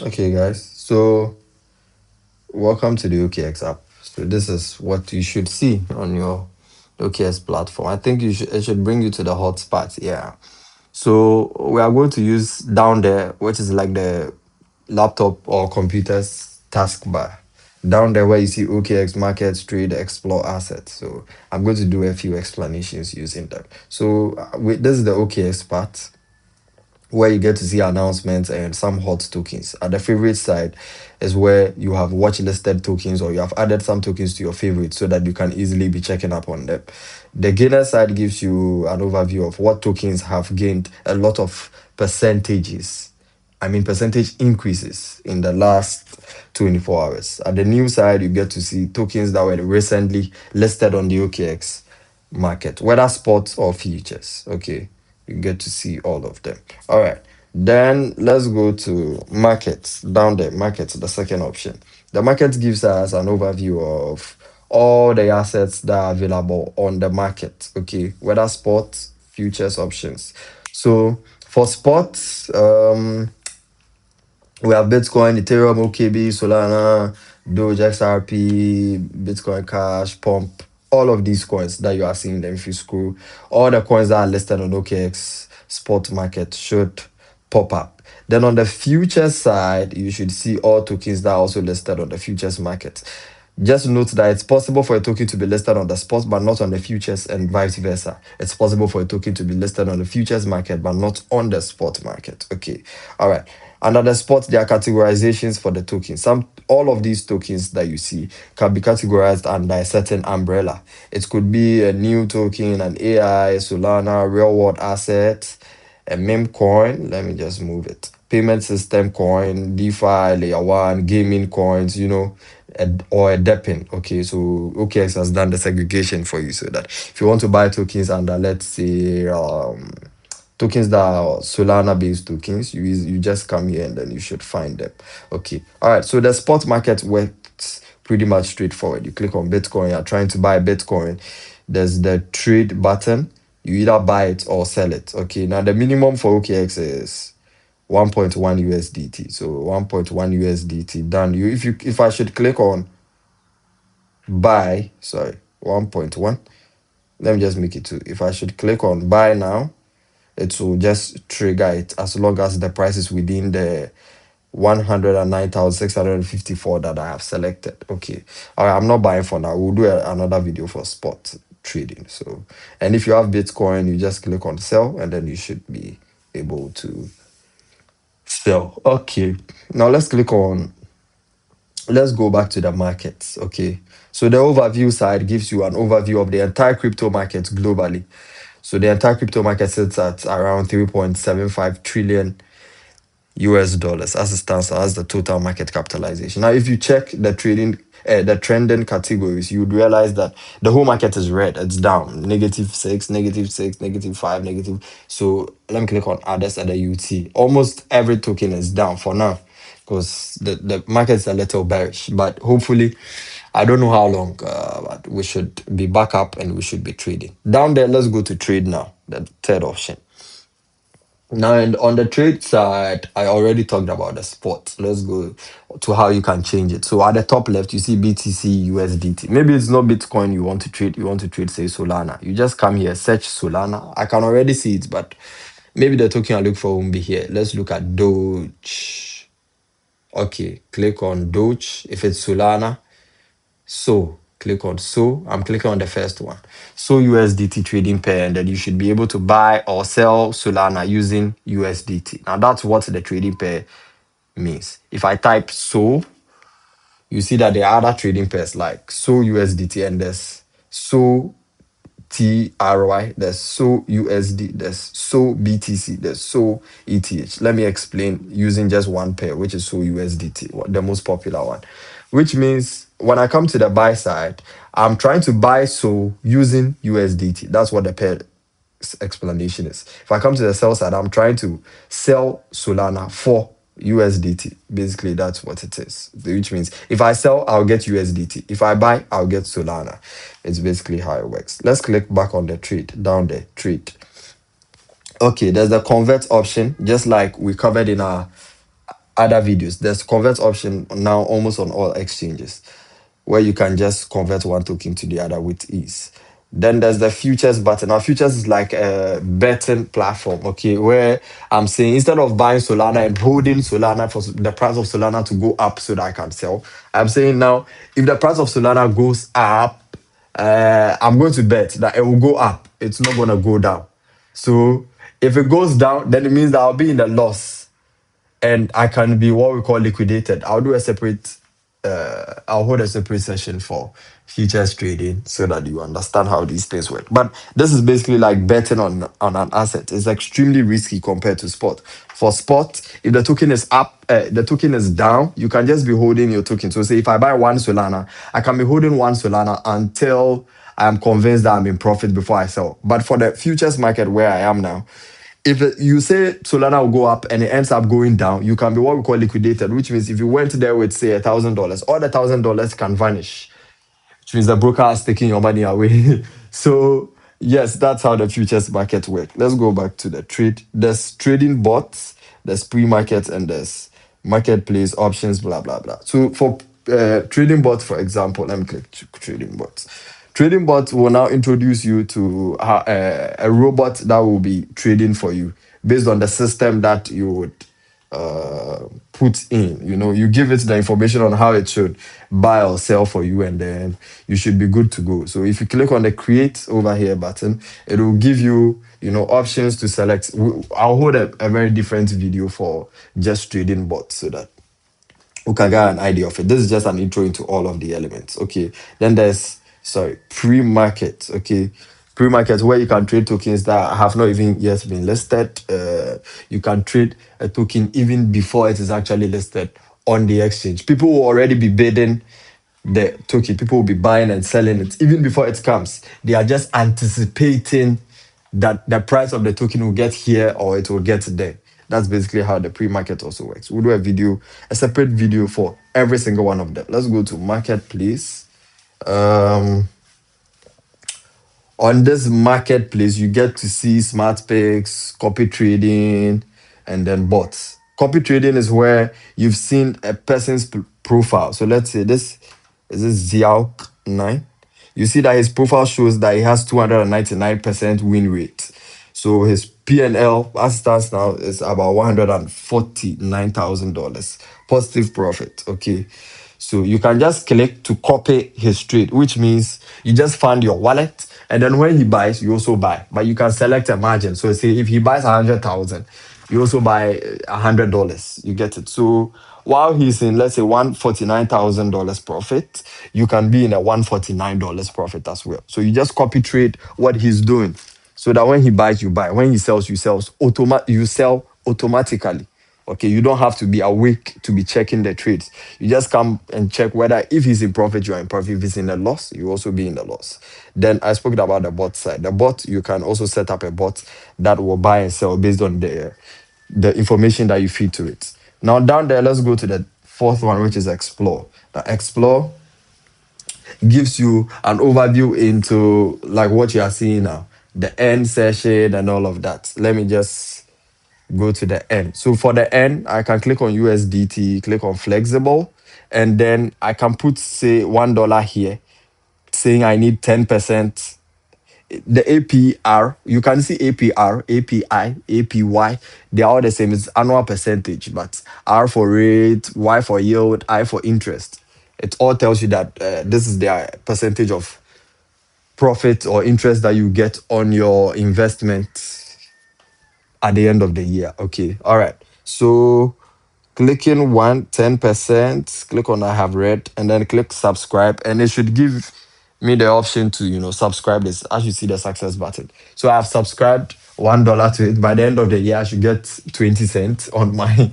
Okay, guys. So, welcome to the OKX app. So, this is what you should see on your OKX platform. I think it should bring you to the hotspot. Yeah. So, we are going to use down there, which is like the laptop or computer's taskbar. Down there, where you see OKX markets, trade, explore assets. So, I'm going to do a few explanations using that. So, this is the OKX part where you get to see announcements and some hot tokens. At the favorite side is where you have watch listed tokens or you have added some tokens to your favorites so that you can easily be checking up on them. The gainer side gives you an overview of what tokens have gained a lot of percentages. I mean, percentage increases in the last 24 hours. At the new side, you get to see tokens that were recently listed on the OKX market, whether spots or futures. Okay, you get to see all of them. All right, then let's go to markets. Down there, markets, the second option. The market gives us an overview of all the assets that are available on the market. Okay, whether spots, futures, options. So for spots, we have Bitcoin, Ethereum, OKB, Solana, Doge, XRP, Bitcoin Cash, Pump, all of these coins that you are seeing them if you scroll. All the coins that are listed on OKX spot market should pop up. Then on the futures side, you should see all tokens that are also listed on the futures market. Just note that it's possible for a token to be listed on the spot but not on the futures and vice versa. It's possible for a token to be listed on the futures market but not on the spot market. Okay. All right. Under the spot, there are categorizations for the tokens. All of these tokens that you see can be categorized under a certain umbrella. It could be a new token, an AI, Solana, real world asset, a meme coin. Let me just move it. Payment system coin, DeFi, layer one, gaming coins, or a DEPIN. Okay, so OKX has done the segregation for you so that if you want to buy tokens under, let's say, tokens that are Solana based tokens, you just come here and then you should find them. Okay, all right. So the spot market works pretty much straightforward. You click on Bitcoin, you're trying to buy Bitcoin. There's the trade button. You either buy it or sell it. Okay, now the minimum for OKX is 1.1 USDT. So 1.1 USDT done. If I should click on buy, sorry, 1.1. Let me just make it 2. If I should click on buy now, it will just trigger it as long as the price is within the 109,654 that I have selected. Okay. All right, I'm not buying for now. We'll do another video for spot trading. So, and if you have Bitcoin, you just click on sell and then you should be able to sell. Okay. Now let's go back to the markets. Okay. So the overview side gives you an overview of the entire crypto market globally. So the entire crypto market sits at around 3.75 trillion US dollars as it stands as the total market capitalization. Now, if you check the trending categories, you would realize that the whole market is red. It's down, -6, -6, -5, negative. So let me click on others at the UT. Almost every token is down for now because the market is a little bearish. But hopefully, I don't know how long, but we should be back up and we should be trading. Down there, let's go to trade now, the third option. Now, and on the trade side, I already talked about the spot. Let's go to how you can change it. So at the top left, you see BTC USDT. Maybe it's not Bitcoin you want to trade. You want to trade, say, Solana. You just come here, search Solana. I can already see it, but maybe the token I look for won't be here. Let's look at Doge. Okay, click on Doge. If it's Solana, so click on I'm clicking on the first one. So USDT trading pair, and then you should be able to buy or sell Solana using USDT. Now that's what the trading pair means. If I type you see that there are other trading pairs like USDT and there's TRY, there's USD, there's BTC, there's ETH. Let me explain using just one pair, which is USDT, the most popular one. Which means when I come to the buy side, I'm trying to buy using USDT. That's what the pair explanation is. If I come to the sell side, I'm trying to sell Solana for USDT. Basically, that's what it is. Which means if I sell, I'll get USDT. If I buy, I'll get Solana. It's basically how it works. Let's click back on the trade, down there, trade. Okay, there's the convert option, just like we covered in our other videos. There's convert option now almost on all exchanges where you can just convert one token to the other with ease. Then there's the futures button. Now, futures is like a betting platform, okay, where I'm saying instead of buying Solana and holding Solana for the price of Solana to go up so that I can sell, I'm saying now if the price of Solana goes up, I'm going to bet that it will go up. It's not going to go down. So if it goes down, then it means that I'll be in the loss and I can be what we call liquidated. I'll hold a separate session for futures trading so that you understand how these things work. But this is basically like betting on an asset. It's extremely risky compared to spot. For spot, if the token is up, the token is down, you can just be holding your token. So say if I buy one Solana, I can be holding one Solana until I'm convinced that I'm in profit before I sell. But for the futures market where I am now, if you say Solana will go up and it ends up going down, you can be what we call liquidated, which means if you went there with say $1,000, all the $1,000 can vanish, which means the broker has taken your money away. So yes, that's how the futures market work. Let's go back to the trade. There's trading bots, there's pre-market, and there's marketplace options, blah blah blah. So for trading bots, for example, let me click trading bots. Trading bots will now introduce you to a robot that will be trading for you based on the system that you would put in. You give it the information on how it should buy or sell for you, and then you should be good to go. So if you click on the create over here button, it will give you options to select. I'll hold a very different video for just trading bots so that we can get an idea of it. This is just an intro into all of the elements. Okay. Then there's pre-market. Okay. Pre-market where you can trade tokens that have not even yet been listed. You can trade a token even before it is actually listed on the exchange. People will already be bidding the token. People will be buying and selling it even before it comes. They are just anticipating that the price of the token will get here or it will get there. That's basically how the pre-market also works. We'll do a separate video for every single one of them. Let's go to marketplace. Um, on this marketplace, you get to see smart picks, copy trading, and then bots. Copy trading is where you've seen a person's profile. So let's say this is Xiao 9. You see that his profile shows that he has 299% win rate. So his P&L as it stands now is about $149,000 positive profit. Okay. So you can just click to copy his trade, which means you just fund your wallet, and then when he buys, you also buy. But you can select a margin. So say if he buys 100,000, you also buy $100. You get it. So while he's in, let's say, $149,000 profit, you can be in a $149 profit as well. So you just copy trade what he's doing, so that when he buys, you buy. When he sells, you sell. You sell automatically. Okay, you don't have to be awake to be checking the trades. You just come and check whether if he's in profit, you are in profit. If he's in the loss, you also be in the loss. Then I spoke about the bot side. The bot, you can also set up a bot that will buy and sell based on the information that you feed to it. Now down there, let's go to the fourth one, which is explore. Now explore gives you an overview into like what you are seeing now, the end session and all of that. Let me just go to the end. So for the end, I can click on USDT, click on flexible, and then I can put say $1 here, saying I need 10%. The APR, you can see APR, API, APY, they are all the same. It's annual percentage, but R for rate, Y for yield, I for interest. It all tells you that this is their percentage of profit or interest that you get on your investment at the end of the year. Okay. All right. So clicking 10%, click on I have read, and then click subscribe, and it should give me the option to subscribe this. As you see the success button. So I have subscribed $1 to it. By the end of the year, I should get 20 cents on my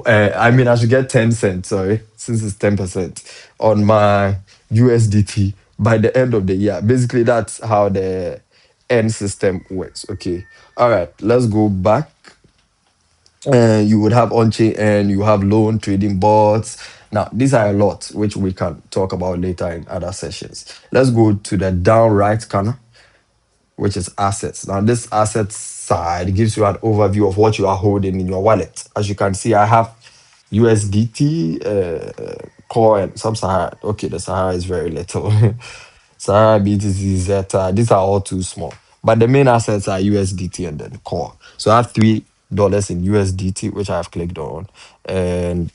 I should get 10 cents, sorry, since it's 10% on my USDT by the end of the year. Basically, that's how the end system works. Okay. All right, let's go back. You would have on-chain and you have loan trading bots. Now, these are a lot, which we can talk about later in other sessions. Let's go to the down right corner, which is assets. Now, this assets side gives you an overview of what you are holding in your wallet. As you can see, I have USDT, Core, and Sub-Sahara. Okay, the Sahara is very little. Sahara, BTC, Zeta, these are all too small. But the main assets are USDT and then Core. So I have $3 in USDT, which I have clicked on. And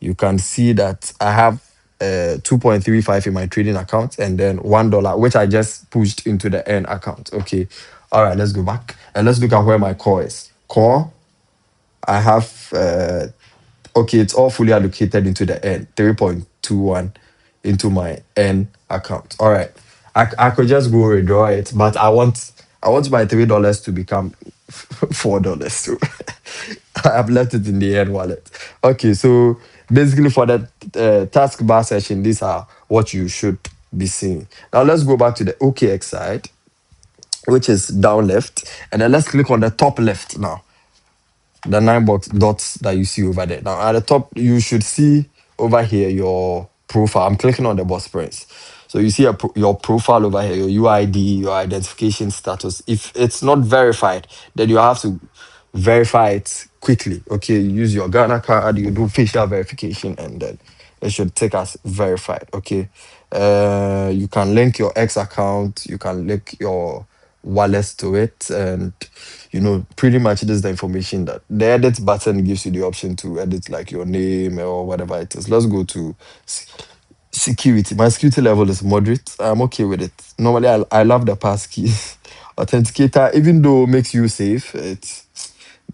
you can see that I have 2.35 in my trading account and then $1, which I just pushed into the end account. Okay. All right, let's go back and let's look at where my core is. Core, I have okay, it's all fully allocated into the N, 3.21 into my N account. All right. I could just go withdraw it, but I want my $3 to become $4. So I've left it in the N wallet. Okay, so basically for the taskbar session, these are what you should be seeing. Now let's go back to the OKX side, which is down left, and then let's click on the top left now, the nine box dots that you see over there. Now at the top, you should see over here your profile. I'm clicking on the boss prints. So you see your profile over here, your UID, your identification status. If it's not verified, then you have to verify it quickly. Okay, you use your Ghana card, you do facial verification, and then it should take as verified. Okay. You can link your X account, you can link your wallets to it, and pretty much this is the information that the edit button gives you the option to edit like your name or whatever it is. Let's go to security. My security level is moderate. I'm okay with it. Normally, I love the passkey authenticator, even though it makes you safe. It's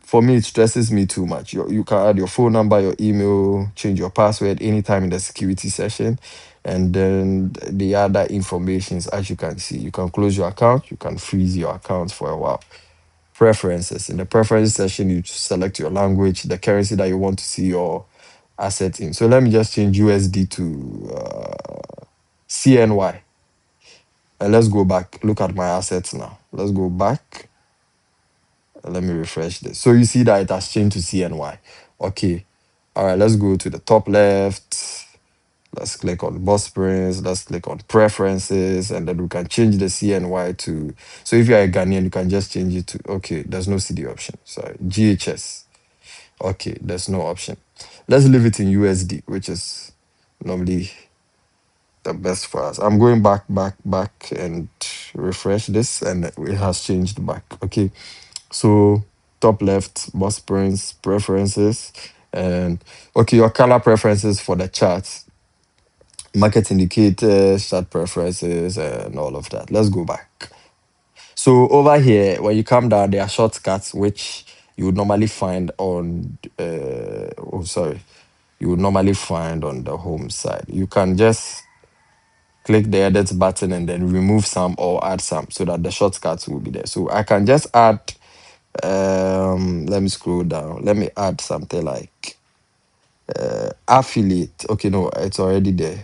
for me, it stresses me too much. You can add your phone number, your email, change your password anytime in the security session. And then the other informations, as you can see, you can close your account, you can freeze your account for a while. Preferences. In the preferences section, you select your language, the currency that you want to see your asset in. So let me just change USD to CNY. And let's go back. Look at my assets now. Let's go back. Let me refresh this. So you see that it has changed to CNY. Okay. All right, let's go to the top left. Let's click on boss prints. Let's click on preferences, and then we can change the CNY to. So if you're a Ghanaian, you can just change it to. Okay, there's no CD option. Sorry, GHS. Okay, there's no option. Let's leave it in USD, which is normally the best for us. I'm going back, and refresh this, and it has changed back. Okay, so top left, boss prints, preferences, and okay, your color preferences for the charts, market indicators, chart preferences, and all of that. Let's go back. So over here, when you come down, there are shortcuts which you would normally find on. Oh, sorry, you would normally find on the home side. You can just click the edit button and then remove some or add some so that the shortcuts will be there. So I can just add. Let me scroll down. Let me add something like affiliate. Okay, no, it's already there.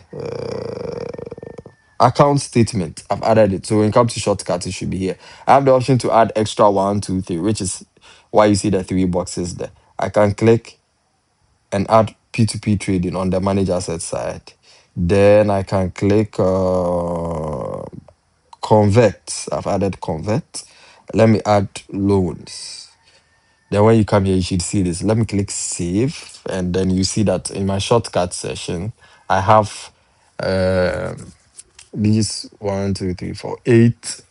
Account statement. I've added it. So when it comes to shortcuts, it should be here. I have the option to add extra one, two, three, which is why you see the three boxes there. I can click and add P2P trading on the manage asset side. Then I can click convert. I've added convert. Let me add loans. Then when you come here, you should see this. Let me click save. And then you see that in my shortcut session, I have these 1, 2, 3, 4, 8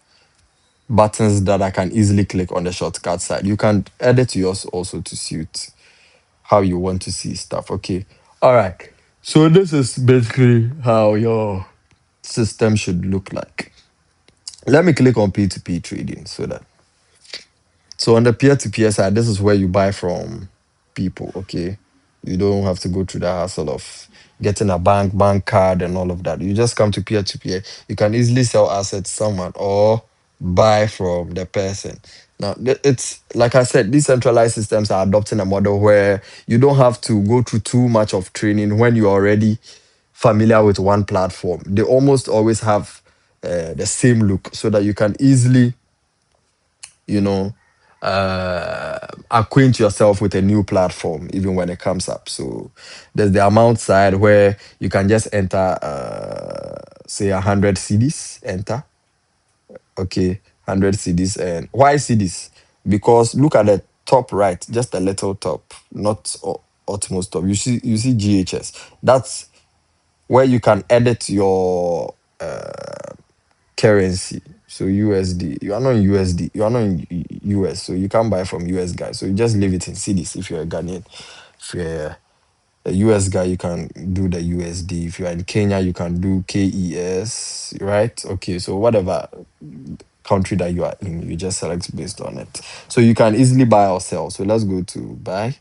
buttons that I can easily click on the shortcut side. You can edit yours also to suit how you want to see stuff. Okay. All right. So this is basically how your system should look like. Let me click on P2P trading so on the peer-to-peer side, this is where you buy from people, okay? You don't have to go through the hassle of getting a bank card and all of that. You just come to peer-to-peer. You can easily sell assets to someone or buy from the person. Now, it's like I said, decentralized systems are adopting a model where you don't have to go through too much of training when you're already familiar with one platform. They almost always have the same look so that you can easily you know, acquaint yourself with a new platform even when it comes up. So there's the amount side where you can just enter, say 100 CDs, enter. Okay, 100 CDs. And why CDs? Because look at the top right, just a little top, not utmost top. You see GHS. That's where you can edit your currency. So USD. You are not in USD. You are not in US. So you can't buy from US guys. So you just leave it in cedis if you're a Ghanaian. If you're a US guy, you can do the USD. If you are in Kenya, you can do KES, right? Okay, so whatever country that you are in, you just select based on it. So you can easily buy or sell. So let's go to buy.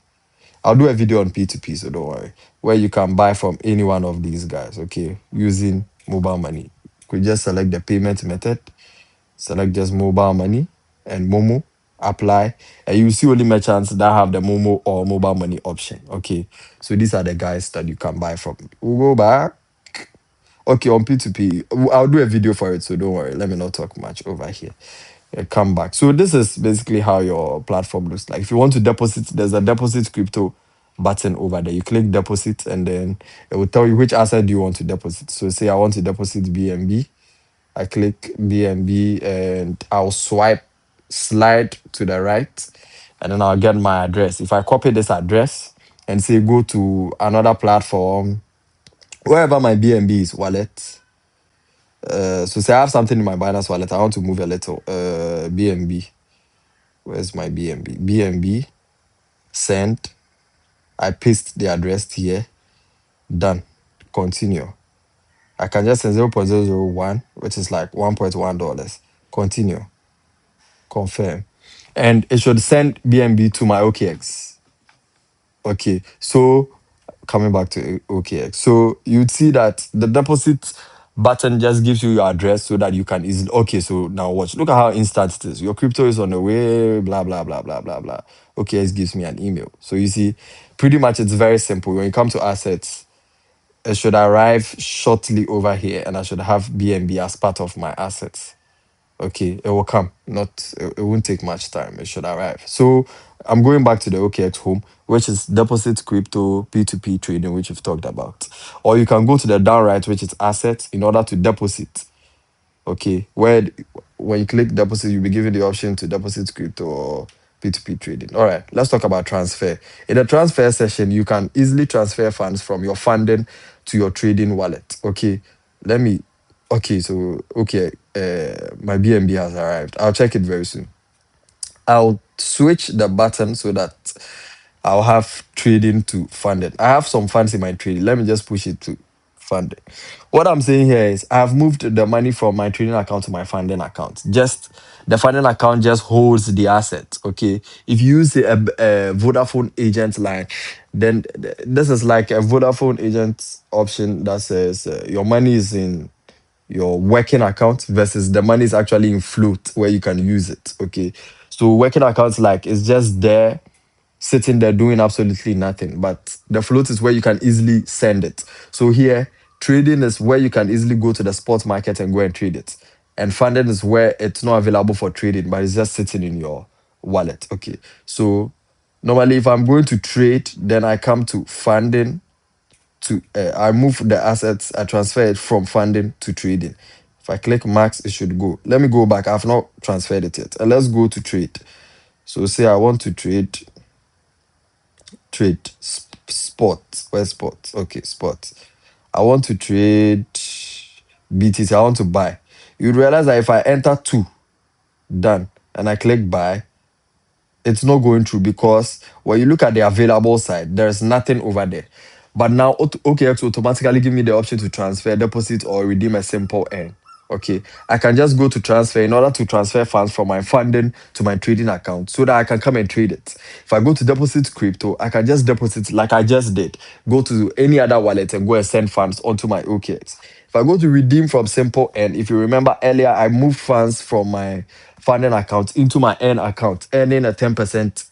I'll do a video on P2P, so don't worry, where you can buy from any one of these guys, okay, using mobile money. Could just select the payment method, select just mobile money and Momo, apply, and you see only merchants that have the Momo or mobile money option. Okay, so these are the guys that you can buy from. We'll go back. Okay, on P2P, I'll do a video for it, so don't worry. Let me not talk much over here. Come back. So this is basically how your platform looks like. If you want to deposit, there's a deposit crypto button over there. You click deposit, and then it will tell you which asset do you want to deposit. So say I want to deposit BNB. I click BNB and I'll slide to the right, and then I'll get my address. If I copy this address and say go to another platform, wherever my BNB is wallet. So say I have something in my Binance wallet. I want to move a little. BNB. Where's my BNB? BNB. Send. I paste the address here. Done. Continue. I can just send 0.001, which is like $1.1. Continue. Confirm. And it should send BNB to my OKX. Okay. So coming back to OKX. So you'd see that the deposit button just gives you your address so that you can easily. Okay, so now watch. Look at how instant it is. Your crypto is on the way, blah, blah, blah, blah, blah, blah. OKX gives me an email. So you see, pretty much it's very simple. When you come to assets, it should arrive shortly over here, and I should have BNB as part of my assets. Okay, it will come. Not it won't take much time. It should arrive. So I'm going back to the OKX home, which is deposit crypto P2P trading, which we've talked about. Or you can go to the down right, which is assets, in order to deposit. Okay, where when you click deposit, you'll be given the option to deposit crypto or P2P trading. All right, let's talk about transfer. In the transfer session, you can easily transfer funds from your funding to your trading wallet. Okay, let me. Okay, so okay, my BNB has arrived. I'll check it very soon. I'll switch the button so that I'll have trading to funded. I have some funds in my trading. Let me just push it to funded. What I'm saying here is I've moved the money from my trading account to my funding account. Just the funding account just holds the asset. Okay. If you use a Vodafone agent line, then this is like a Vodafone agent option that says your money is in your working account versus the money is actually in float where you can use it. Okay. So working accounts like it's just there sitting there doing absolutely nothing. But the float is where you can easily send it. So here, trading is where you can easily go to the spot market and go and trade it. And funding is where it's not available for trading, but it's just sitting in your wallet. Okay. So normally if I'm going to trade, then I come to funding to I move the assets, I transfer it from funding to trading. If I click max, it should go. Let me go back. I've not transferred it yet. And let's go to trade. So say I want to trade spot. Where's spot? Okay, spot. I want to trade BTC. I want to buy. You'd realize that if I enter two, done, and I click buy, it's not going through because when you look at the available side, there's nothing over there. But now OKX automatically give me the option to transfer, deposit, or redeem a simple N. Okay, I can just go to transfer in order to transfer funds from my funding to my trading account so that I can come and trade it. If I go to deposit crypto, I can just deposit like I just did. Go to any other wallet and go and send funds onto my OKX. If I go to redeem from simple N, if you remember earlier, I moved funds from my funding account into my N account, earning a 10%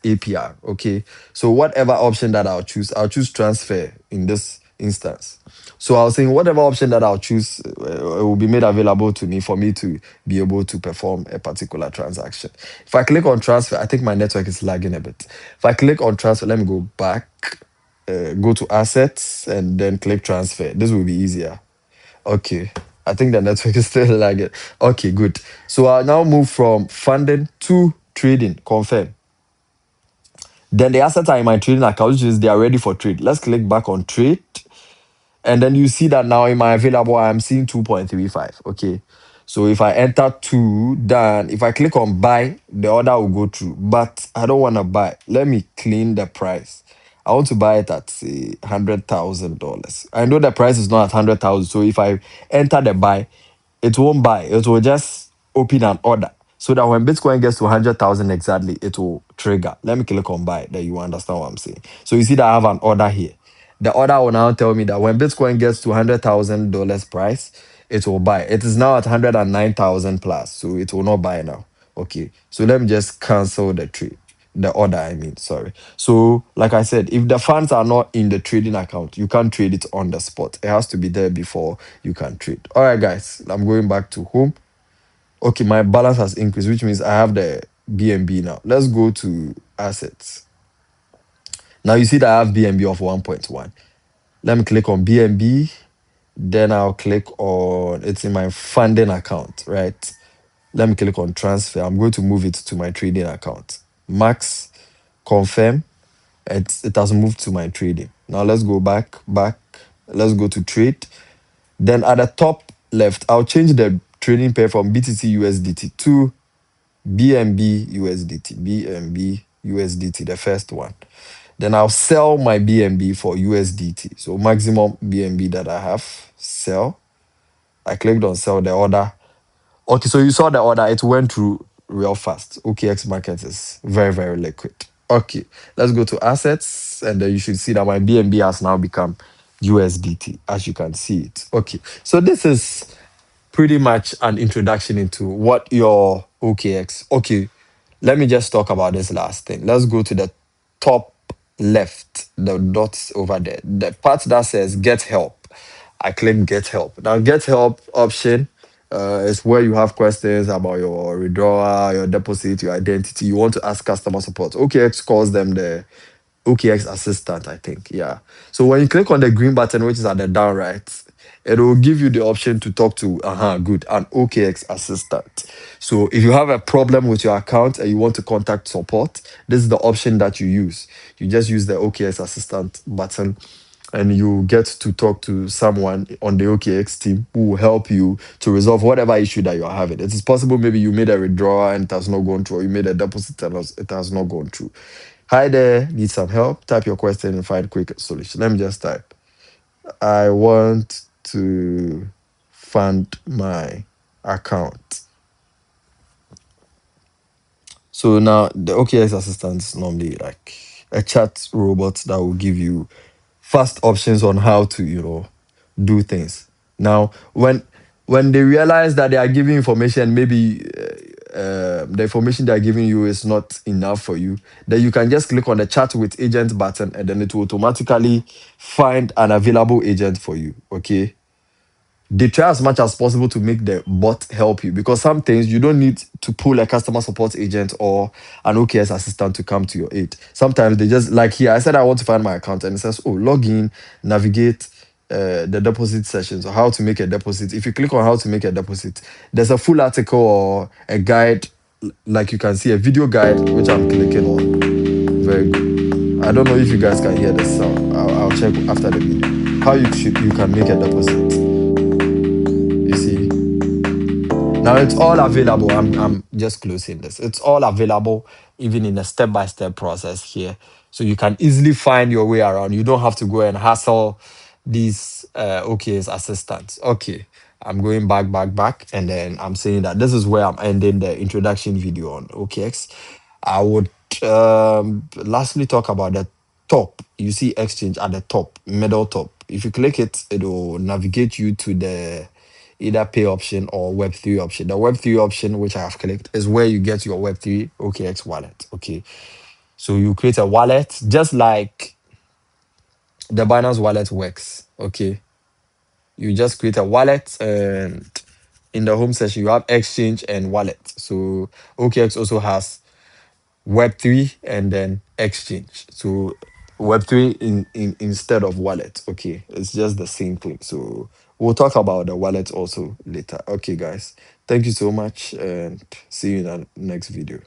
APR. Okay. So whatever option that I'll choose transfer in this instance. So I was saying whatever option that I'll choose will be made available to me for me to be able to perform a particular transaction. If I click on transfer, I think my network is lagging a bit. If I click on transfer, let me go back, go to assets and then click transfer. This will be easier. Okay. I think the network is still lagging. Okay, good. So I'll now move from funding to trading. Confirm. Then the assets are in my trading account, which is they are ready for trade. Let's click back on trade. And then you see that now in my available, I'm seeing 2.35. Okay. So if I enter two, then if I click on buy, the order will go through. But I don't want to buy. Let me clean the price. I want to buy it at say $100,000. I know the price is not at 100,000. So if I enter the buy, it won't buy. It will just open an order. So that when Bitcoin gets to 100,000 exactly, it will trigger. Let me click on buy. Then you understand what I'm saying. So you see that I have an order here. The order will now tell me that when Bitcoin gets to $100,000 price, it will buy. It is now at 109,000 plus, so it will not buy now. Okay, so let me just cancel the trade, the order. I mean, sorry. So, like I said, if the funds are not in the trading account, you can't trade it on the spot. It has to be there before you can trade. All right, guys, I'm going back to home. Okay, my balance has increased, which means I have the BNB now. Let's go to assets. Now you see that I have BNB of 1.1. Let me click on BNB. Then I'll click on it's in my funding account, right? Let me click on transfer. I'm going to move it to my trading account. Max, confirm. It has moved to my trading. Now let's go back. Let's go to trade. Then at the top left, I'll change the trading pair from BTC USDT to BNB USDT. BNB USDT, the first one. Then I'll sell my BNB for USDT. So maximum BNB that I have, sell. I clicked on sell the order. Okay, so you saw the order. It went through real fast. OKX market is very, very liquid. Okay, let's go to assets. And then you should see that my BNB has now become USDT, as you can see it. Okay, so this is pretty much an introduction into what your OKX. Okay, let me just talk about this last thing. Let's go to the top left, the dots over there. The part that says get help. I click get help. Now, get help option is where you have questions about your withdrawal, your deposit, your identity. You want to ask customer support. OKX calls them the OKX assistant, I think. Yeah. So when you click on the green button, which is at the down right, it will give you the option to talk to good, an OKX assistant. So if you have a problem with your account and you want to contact support, this is the option that you use. You just use the OKX assistant button and you get to talk to someone on the OKX team who will help you to resolve whatever issue that you're having. It is possible maybe you made a withdrawal and it has not gone through, or you made a deposit and it has not gone through. Hi there, need some help? Type your question and find quick solution. Let me just type. I want to fund my account. So now the OKX assistant is normally like a chat robot that will give you fast options on how to, do things. Now, when they realize that they are giving information, maybe the information they are giving you is not enough for you, then you can just click on the chat with agent button and then it will automatically find an available agent for you. Okay. They try as much as possible to make the bot help you because some things you don't need to pull a customer support agent or an OKS assistant to come to your aid. Sometimes they just like here, I said I want to find my account and it says, oh, log in, navigate the deposit sessions or how to make a deposit. If you click on how to make a deposit, there's a full article or a guide, like you can see a video guide, which I'm clicking on. Very good. I don't know if you guys can hear the sound. I'll check after the video. How you can make a deposit. You see, now it's all available. I'm just closing this. It's all available, even in a step-by-step process here. So you can easily find your way around. You don't have to go and hassle these OK's assistants. Okay. I'm going back, and then I'm saying that this is where I'm ending the introduction video on OKX. I would lastly talk about the top. You see exchange at the top, middle top. If you click it, it will navigate you to the either pay option or Web3 option. The Web3 option, which I have clicked, is where you get your Web3 OKX wallet. Okay. So you create a wallet just like the Binance wallet works. Okay. You just create a wallet and in the home section you have exchange and wallet. So OKX also has Web3 and then exchange. So Web3 in instead of wallet. Okay. It's just the same thing. So we'll talk about the wallet also later. Okay, guys. Thank you so much and see you in the next video.